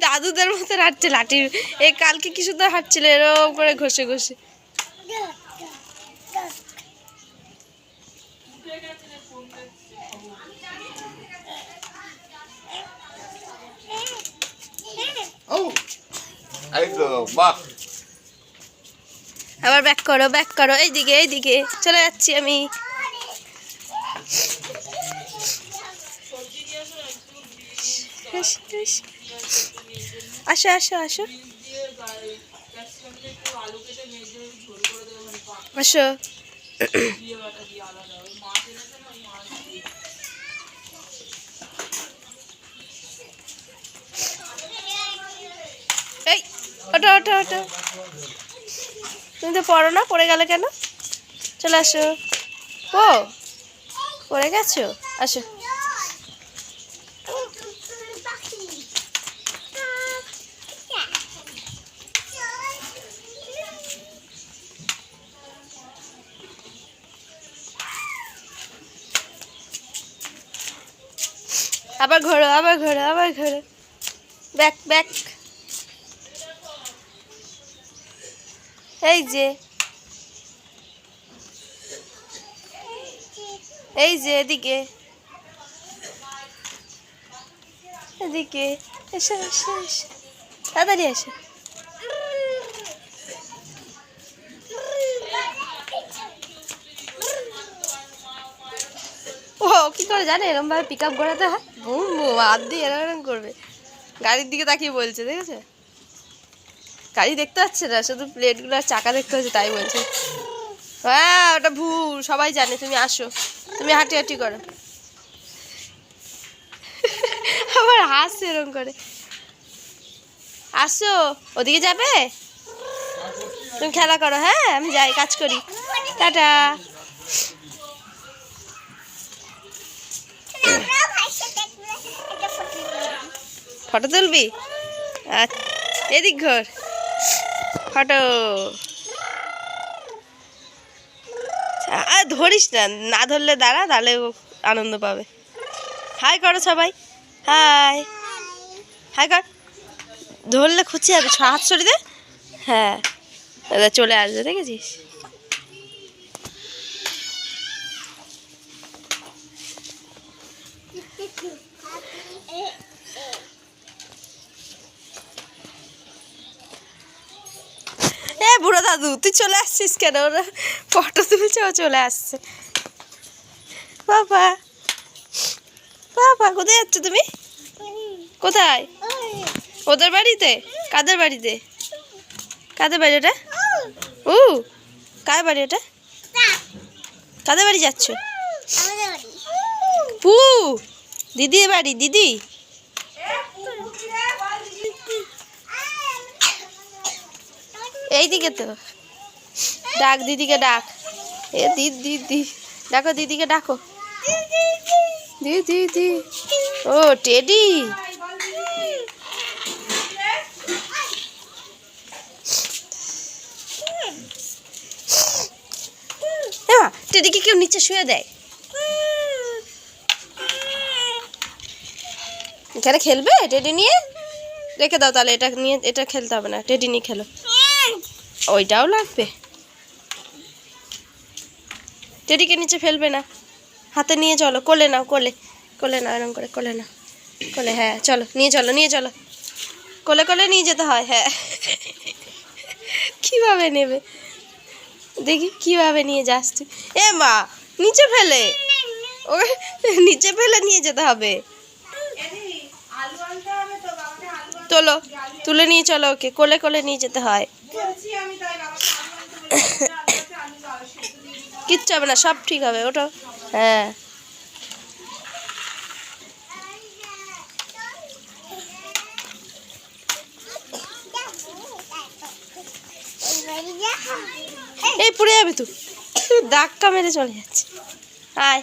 দাদুদের মতো হাঁটছে লাঠি। এই কালকে কি সুন্দর হাঁটছিল এরকম করে ঘষে ঘষে। আবার ব্যাক করো ব্যাক করো, এইদিকে এইদিকে চলে যাচ্ছি আমি। আসো আসো আসো আসো। এই ওটা ওটা ওটা, তুমি তো পড়ো না, পড়ে গেলে কেন? চলে আসো। ও পড়ে গেছো, আসো। আবার ঘোরো আবার ঘোরো আবার ঘোরো, ব্যাক ব্যাক। এই যে এই যে এদিকে এদিকে এসো এসো এসো, তাড়াতাড়ি এসো। ও কি করে জানে এরকম ভাবে পিক আপ করাতে হয়, বুম বুম হাত দিয়ে এরকম করবে। গাড়ির দিকে তাকিয়ে বলছে, দেখেছে? গাড়ি দেখতে পাচ্ছে না, শুধু প্লেটগুলো আর চাকা দেখতে হচ্ছে, তাই বলছে। হ্যাঁ ওটা ভুল, সবাই জানে। তুমি আসো, তুমি হাঁটি হাঁটি করো। আবার হাসছে এরকম করে। আসো, ওদিকে যাবে? তুমি খেলা করো, হ্যাঁ আমি যাই, কাজ করি। টাটা। ফটো তুলবি? আচ্ছা এদিক ঘর, ফটো। আর ধরিস না, না ধরলে দাঁড়া, তাহলে আনন্দ পাবে। হাই করো সবাই, হাই হাই কর। ধরলে খুঁজে যাবে, হাত সরি দে। হ্যাঁ চলে আসবে, দেখেছিস? এ বুড়ো দাদু তুই চলে আসছিস কেন? ওরা ফটো তুলছে, ও চলে আসছে। বাবা বাবা কোথায় যাচ্ছ তুমি? কোথায়? ওদের বাড়িতে? কাদের বাড়িতে? কাদের বাড়ি ওটা? ও কার বাড়ি ওটা? কাদের বাড়ি যাচ্ছ? পু দিদির বাড়ি। দিদি এইদিকে তো, ডাক দিদিকে ডাক। এ দিদি ডাকো, দিদিকে ডাকো। দিদি ও টেডি। টেডিকে কেউ নিচে শুয়ে দেয়? এখানে খেলবে টেডি নিয়ে? রেখে দাও তাহলে, এটা নিয়ে, এটা খেলতে হবে না, টেডি নিয়ে খেলো। ওইটাও লাগবে। টেডিকে নিচে ফেলবে না, হাতে নিয়ে চলো, কোলে নাও, কোলে কোলে নাও, এরকম করে কোলে নাও, কোলে। হ্যাঁ চলো নিয়ে চলো, নিয়ে চলো, কোলে কোলে নিয়ে যেতে হয়। হ্যাঁ কিভাবে নেবে দেখি, কিভাবে নিয়ে যাস তুই? এ মা নিচে ফেলে, ও নিচে ফেলে নিয়ে যেতে হবে। তোলো, তুলে নিয়ে চলো ওকে, কোলে কোলে নিয়ে যেতে হয়। কিচ্ছু হবে না, সব ঠিক হবে, ওটা। হ্যাঁ এই পড়ে যাবে তুই, ধাক্কা মেরে চলে যাচ্ছে। আয়